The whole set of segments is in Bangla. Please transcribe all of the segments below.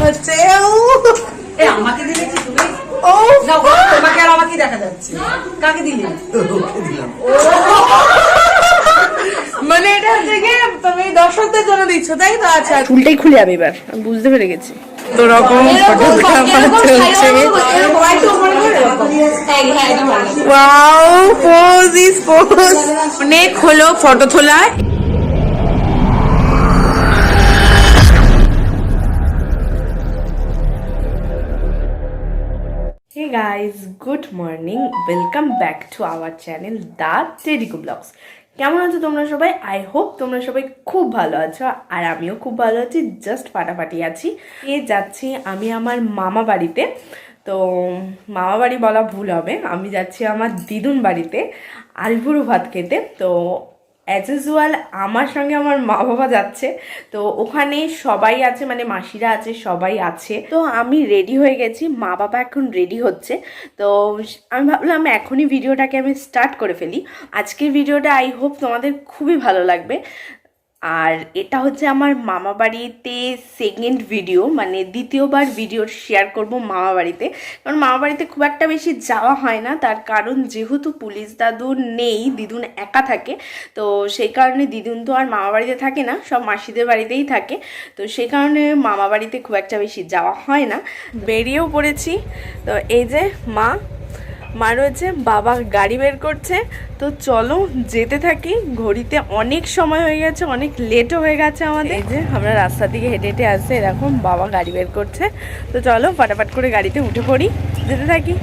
হচ্ছে আমাকে দিলে কি তুমি? ও তোমাকে আর আমাকে দেখা যাচ্ছে। কাকে দিলে? মানে এটা হচ্ছে কি তুমি দর্শকদের জন্য দিচ্ছ তাই তো? আচ্ছা চুলটাই খুলে যাবে এবার, আমি বুঝতে পেরে গেছি। তো রকম ওয়াও পোজ ইজ পোজ। অনেক হলো ফটো তোলা। Hey guys, good morning. Welcome back to our channel The Tedico Vlogs. কেমন আছো তোমরা সবাই? আই হোপ তোমরা সবাই খুব ভালো আছো, আর আমিও খুব ভালো আছি, জাস্ট ফাটাফাটি আছি। যাচ্ছি আমি আমার মামা বাড়িতে। তো মামা বাড়ি বলা ভুল হবে, আমি যাচ্ছি আমার দিদুন বাড়িতে আলপুরু ভাত খেতে। তো অ্যাজ ইউজুয়াল আমার সঙ্গে আমার মা বাবা যাচ্ছে। তো ওখানে সবাই আছে, মানে মাসিরা আছে, সবাই আছে। তো আমি রেডি হয়ে গেছি, মা বাবা এখন রেডি হচ্ছে। তো আমি ভাবলাম এখনই ভিডিওটাকে আমি স্টার্ট করে ফেলি। আজকের ভিডিওটা আই হোপ তোমাদের খুবই ভালো লাগবে। আর এটা হচ্ছে আমার মামা বাড়িতে সেকেন্ড ভিডিও, মানে দ্বিতীয়বার ভিডিও শেয়ার করব মামা বাড়িতে। কারণ মামা বাড়িতে খুব একটা বেশি যাওয়া হয় না, তার কারণ যেহেতু পুলিশ দাদু নেই, দিদুন একা থাকে। তো সেই কারণে দিদুন তো আর মামা বাড়িতে থাকে না, সব মাসিদের বাড়িতেই থাকে। তো সেই কারণে মামা বাড়িতে খুব একটা বেশি যাওয়া হয় না। বেরিয়েও পড়েছি। তো এই যে মা রয়েছে, বাবা গাড়ি বের করছে। তো চলো যেতে থাকি। ঘড়িতে অনেক সময় হয়ে গেছে, অনেক লেটও হয়ে গেছে আমাদের। এই যে আমরা রাস্তা দিকে হেঁটে হেঁটে আসছে, এরকম বাবা গাড়ি বের করছে। তো চলো ফটাফট করে গাড়িতে উঠে পড়ি, যেতে থাকি।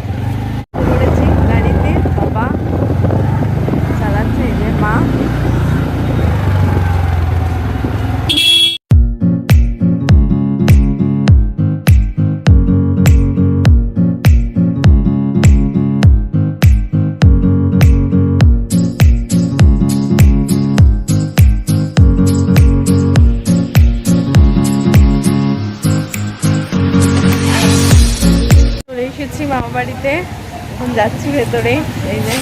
পড়েছি গাড়িতে, বাবা চালাচ্ছে, এই যে মা। এসেছি মামা বাড়িতে, এখন যাচ্ছি ভেতরে। এই যে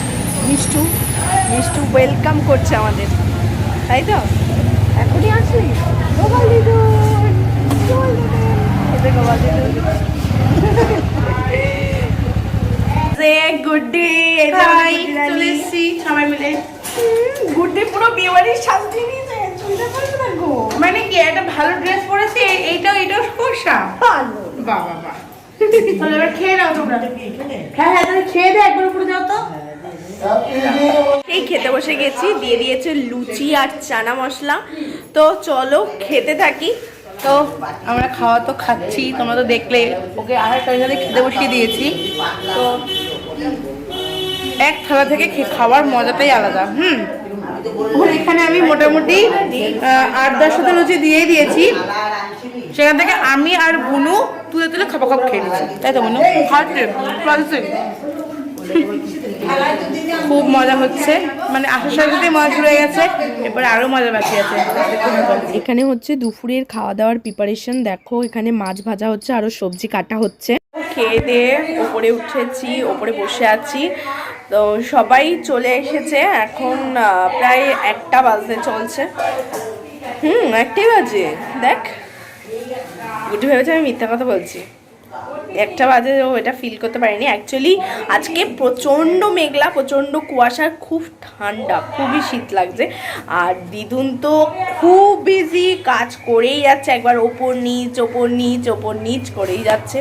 মিষ্টু ওয়েলকাম করছে আমাদের, তাই তো? এখনই আসলি গুড ডে। চলে এসেছি সবাই মিলে। গুড ডে পুরো বিয়ে বাড়ির সাজিয়ে নিয়েছে। মানে কি একটা ভালো ড্রেস পরেছি, এইটাও সমস্যা। বাবা তাহলে এবার খেয়ে নাও তোমরা। হ্যাঁ তাহলে খেয়ে দে, একবার উপরে যাও তো। এই খেতে বসে গেছি, দিয়ে দিয়েছে লুচি আর চানা মশলা। তো চলো খেতে থাকি। তো আমরা খাওয়া তো খাচ্ছি, তোমরা তো দেখলে। ওকে আড়াইটার সাথে খেতে বসিয়ে দিয়েছি। তো এক থালা থেকে খাওয়ার মজাটাই আলাদা। এখানে আমি মোটামুটি 8-10টা লুচি দিয়েই দিয়েছি। সেখান থেকে আমি আর বুনু তুলে খাপ খেয়ে নিচ্ছি, তাই তো বুনু? খাচ্ছে খুব মজা হচ্ছে, মানে আসার সাথে মজা শুরু হয়ে গেছে, এরপরে আরো মজা বাকি আছে। এখানে হচ্ছে দুপুরের খাওয়া দাওয়ার প্রিপারেশন। দেখো এখানে মাছ ভাজা হচ্ছে, আরো সবজি কাটা হচ্ছে। খেয়ে দিয়ে ওপরে উঠেছি, ওপরে বসে আছি। তো সবাই চলে এসেছে, এখন প্রায় 1টা বাজতে চলছে। 1টাই বাজে। দেখ গুটি ভেবেছে আমি মিথ্যা কথা বলছি। 1টা বাজে, ও এটা ফিল করতে পারিনি। অ্যাকচুয়ালি আজকে প্রচণ্ড মেঘলা, প্রচণ্ড কুয়াশার, খুব ঠান্ডা, খুবই শীত লাগছে। আর দিদুন তো খুব বিজি, কাজ করেই যাচ্ছে, একবার ওপর নিচ করেই যাচ্ছে।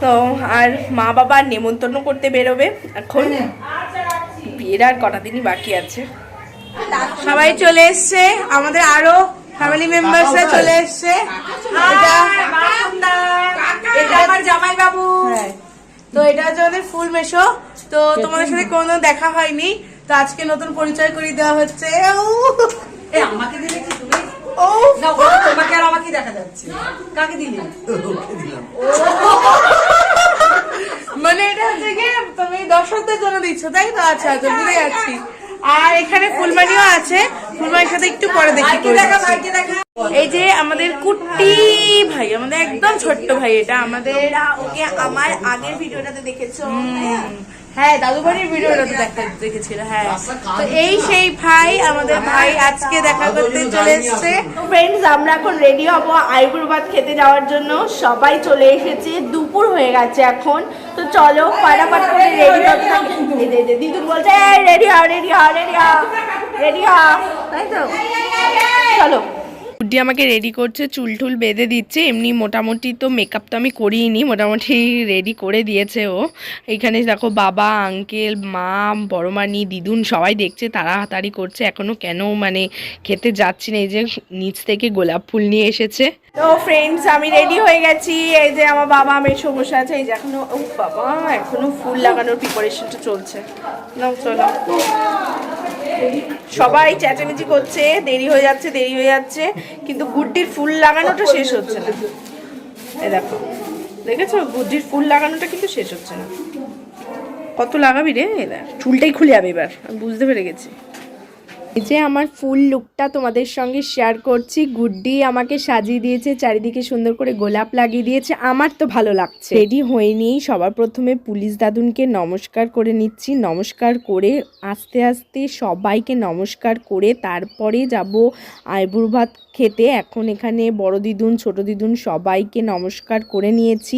তো আর মা বাবা নেমন্তন্ন করতে বেরোবে এখন। বিয়ের আর কটা দিনই বাকি আছে। সবাই চলে এসছে, আমাদের আরো ফ্যামিলি মেম্বার্সরা চলে এসছে। এটা আমার জামাই বাবু। তো এটা হচ্ছে আমাদের ফুল মেশো। তো তোমাদের সাথে কোনো দেখা হয়নি, তো আজকে নতুন পরিচয় করে দেওয়া হচ্ছে। আমাকে দিলে কি তুমি? তোমাকে আর আমাকে দেখা যাচ্ছে। কাকে দিলে? মানে এটা হচ্ছে কি তুমি দর্শকদের জন্য দিচ্ছ তাই তো? আচ্ছা বুঝে যাচ্ছি। আর এখানে ফুলমানিও আছে, ফুলমানির সাথে একটু পরে দেখি। এই যে আমাদের কুট্টি ভাই, আমাদের একদম ছোট্ট ভাই। এটা আমাদের, ওকে আমার আগের ভিডিওটাতে দেখেছো। হ্যাঁ দাদু বাড়ির ভিডিওটা তো দেখেছিল। হ্যাঁ তো এই সেই ভাই, আমাদের ভাই আজকে দেখা করতে চলে এসেছে। ফ্রেন্ডস আমরা এখন রেডি হব আইবুড়ো ভাত খেতে যাওয়ার জন্য। সবাই চলে এসেছে, দুপুর হয়ে গেছে এখন। তো চলো ফাটাফাট করে রেডি হতে থাকি। দিদুন বলছে রেডি হ রেডি হ রেডি হ রেডি হ, তাই তো চলো। গুড্ডি আমাকে রেডি করছে, চুল টুল বেঁধে দিচ্ছে। এমনি মোটামুটি তো মেকআপ তো আমি করিনি, মোটামুটি রেডি করে দিয়েছে ও। এখানে দেখো বাবা, আঙ্কেল, মা, বড় মানি, দিদুন সবাই দেখছে, তাড়াতাড়ি করছে। এখনও কেন মানে খেতে যাচ্ছি না, এই যে নিচ থেকে গোলাপ ফুল নিয়ে এসেছে। তো ফ্রেন্ডস আমি রেডি হয়ে গেছি। এই যে আমার বাবা মেয়ের বসে আছে, এই যে এখনো বাবা এখনো ফুল লাগানোর প্রিপারেশনটা চলছে। নাও চলো, সবাই চেঁচামেচি করছে, দেরি হয়ে যাচ্ছে দেরি হয়ে যাচ্ছে, কিন্তু গুড্ডির ফুল লাগানোটা শেষ হচ্ছে না। এই দেখো, দেখেছো গুড্ডির ফুল লাগানোটা কিন্তু শেষ হচ্ছে না। কত লাগাবি রে? চুলটাই খুলে যাবে এবার, আমি বুঝতে পেরে গেছি। এই যে আমার ফুল লুকটা তোমাদের সঙ্গে শেয়ার করছি। গুড্ডি আমাকে সাজিয়ে দিয়েছে, চারিদিকে সুন্দর করে গোলাপ লাগিয়ে দিয়েছে, আমার তো ভালো লাগছে। রেডি হয়ে নিয়েই সবার প্রথমে পুলিশ দাদুনকে নমস্কার করে নিচ্ছি। নমস্কার করে আস্তে আস্তে সবাইকে নমস্কার করে তারপরে যাব আইবুড়ো ভাত খেতে। এখন এখানে বড় দিদুন, ছোট দিদুন সবাইকে নমস্কার করে নিয়েছি।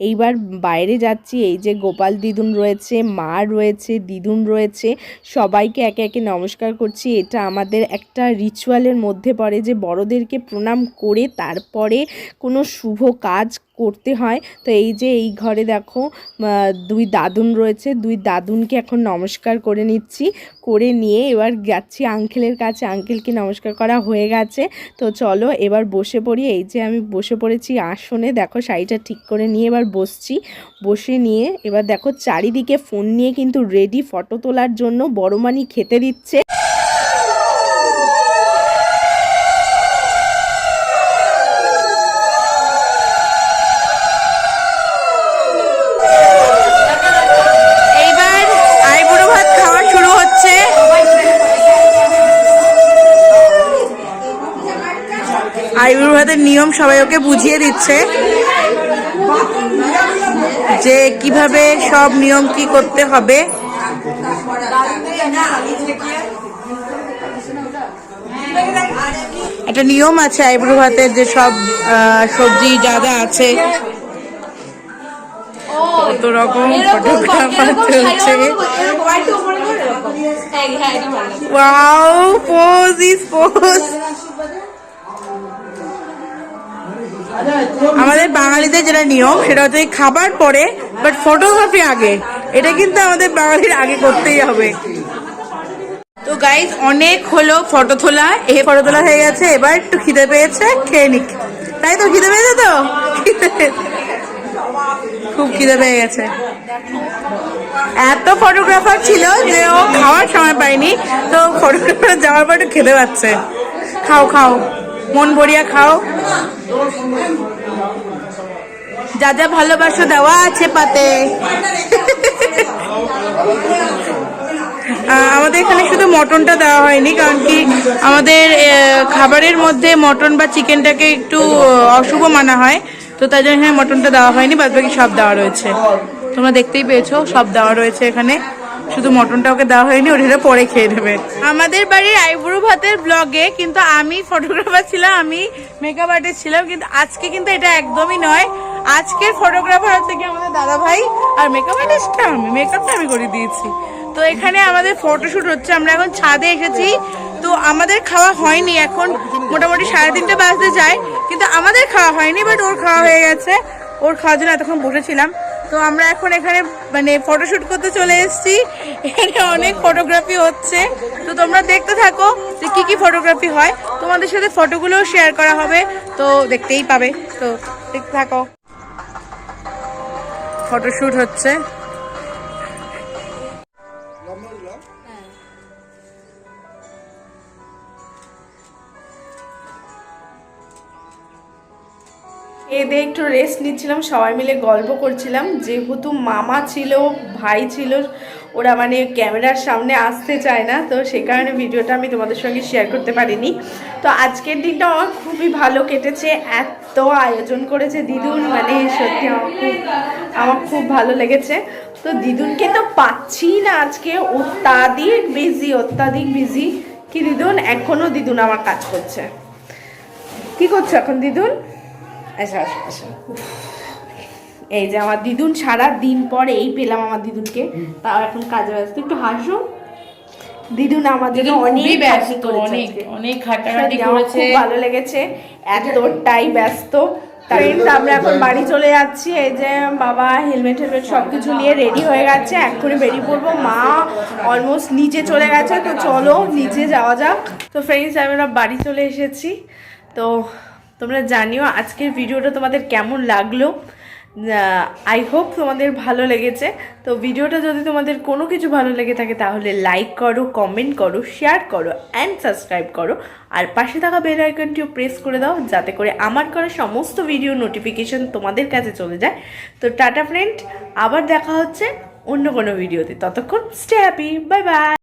এইবার বাইরে যাচ্ছি। এই যে গোপাল দিদুন রয়েছে, মা রয়েছে, দিদুন রয়েছে, সবাইকে একে একে নমস্কার করছি। এটা আমাদের একটা রিচুয়ালের মধ্যে পড়ে যে বড়দেরকে প্রণাম করে তারপরে কোনো শুভ কাজ করতে হয়। তো এই যে এই ঘরে দেখো দুই দাদুন রয়েছে, দুই দাদুনকে এখন নমস্কার করে নিচ্ছি। করে নিয়ে এবার যাচ্ছি আঙ্কেলের কাছে, আঙ্কেলকে নমস্কার করা হয়ে গেছে। তো চলো এবার বসে পড়ি। এই যে আমি বসে পড়েছি আসনে, দেখো শাড়িটা ঠিক করে নিয়ে এবার বসছি। বসে নিয়ে এবার দেখো চারিদিকে ফোন নিয়ে কিন্তু রেডি ফটো তোলার জন্য। বড় মানি খেতে দিচ্ছে। আইবুড়ো ভাতের নিয়ম সবাই ওকে বুঝিয়ে দিচ্ছে যে কিভাবে সব নিয়ম কি করতে হবে। একটা নিয়ম আছে আইবুড়ো ভাতের, যে সব সবজি যা যা আছে কত রকম ফটোগ্রাফার চলছে। Wow, pose is pose. আমাদের বাঙালিদের যেটা নিয়ম সেটা হচ্ছে খাবার পরে বাট ফটোগ্রাফি আগে। এটা কিন্তু আমাদের বাঙালির আগে করতেই হবে। তো গাইজ অনেক হলো ফটো তোলা, এই ফটো তোলা হয়ে গেছে। এবার একটু খিদে পেয়েছে, খেয়ে নিক। তাই তো, খিদে পেয়েছে তো, খুব খিদে পেয়ে গেছে। এত ফটোগ্রাফার ছিল যে ও খাওয়ার সময় পায়নি, তো ফটোগ্রাফার যাওয়ার পর একটু খেতে পাচ্ছে। খাও খাও, মন ভরিয়া খাও, যা যা ভালোবাসো দেওয়া আছে পাতে। আমাদের এখানে শুধু মটনটা দেওয়া হয়নি, কারণ কি আমাদের খাবারের মধ্যে মটন বা চিকেনটাকে একটু অশুভ মানা হয়, তো তাই জন্য এখানে মটনটা দেওয়া হয়নি। বাদ বাকি সব দেওয়া রয়েছে, তোমরা দেখতেই পেয়েছো, সব দেওয়া রয়েছে এখানে। শুধু মটনটা ওকে দেওয়া হয়নি, ওটা পরে খেয়ে নেবে। আমাদের বাড়ির আইবুড়ো ভাতের ব্লগে কিন্তু আমি ফটোগ্রাফার ছিলাম, আমি মেকআপ আর্টিস্ট ছিলাম, কিন্তু আজকে কিন্তু এটা একদমই নয়। আজকের ফটোগ্রাফার হচ্ছে কি আমাদের দাদা ভাই, আর মেকআপ আর্টিস্টটা আমি, মেকআপটা আমি করে দিয়েছি। তো এখানে আমাদের ফটোশুট হচ্ছে, আমরা এখন ছাদে এসেছি। তো আমাদের খাওয়া হয়নি, এখন মোটামুটি 3:30 বাজতে যায়, কিন্তু আমাদের খাওয়া হয়নি, বাট ওর খাওয়া হয়ে গেছে। ওর খাওয়ার জন্য এতক্ষণ বসেছিলাম। তো আমরা এখন এখানে মানে ফটোশুট করতে চলে এসেছি। এখানে অনেক ফটোগ্রাফি হচ্ছে, তো তোমরা দেখতে থাকো যে কি কি ফটোগ্রাফি হয়। তোমাদের সাথে ফটোগুলোও শেয়ার করা হবে, তো দেখতেই পাবে। তো দেখতে থাকো, ফটোশুট হচ্ছে। এদের একটু রেস্ট নিচ্ছিলাম, সবাই মিলে গল্প করছিলাম। যেহেতু মামা ছিল, ভাই ছিল, ওরা মানে ক্যামেরার সামনে আসতে চায় না, তো সে কারণে ভিডিওটা আমি তোমাদের সঙ্গে শেয়ার করতে পারিনি। তো আজকের দিনটা আমার খুবই ভালো কেটেছে। এত আয়োজন করেছে দিদুন, মানে সত্যি আমার খুব ভালো লেগেছে। তো দিদুনকে তো পাচ্ছি না আজকে, অত্যাধিক বিজি। কি দিদুন? এখনো দিদুন আমার কাজ করছে। কি করছো এখন দিদুন? আচ্ছা আচ্ছা আচ্ছা। এই যে আমার দিদুন, সারা দিন পরে এই পেলাম আমার দিদুনকে, তাও এখন কাজে ব্যস্ত। একটু হাসো। দিদুন আমার জন্য অনেক ব্যস্ত, অনেক খাটাখাটি করেছে, খুব ভালো লেগেছে, এতটাই ব্যস্ত। আমরা এখন বাড়ি চলে যাচ্ছি। এই যে বাবা হেলমেট সবকিছু নিয়ে রেডি হয়ে গেছে, এক্ষুনি বেরিয়ে পড়বো। মা অলমোস্ট নিচে চলে গেছে, তো চলো নিচে যাওয়া যাক। তো ফ্রেন্ডস, আমরা বাড়ি চলে এসেছি। তো তোমরা জানিও আজকের ভিডিওটা তোমাদের কেমন লাগলো। আই হোপ তোমাদের ভালো লেগেছে। তো ভিডিওটা যদি তোমাদের কোনো কিছু ভালো লেগে থাকে তাহলে লাইক করো, কমেন্ট করো, শেয়ার করো অ্যান্ড সাবস্ক্রাইব করো। আর পাশে থাকা বেল আইকনটিও প্রেস করে দাও, যাতে করে আমার করা সমস্ত ভিডিও নোটিফিকেশন তোমাদের কাছে চলে যায়। তো টাটা ফ্রেন্ড, আবার দেখা হচ্ছে অন্য কোনো ভিডিওতে। ততক্ষণ স্টে হ্যাপি, বাই বাই।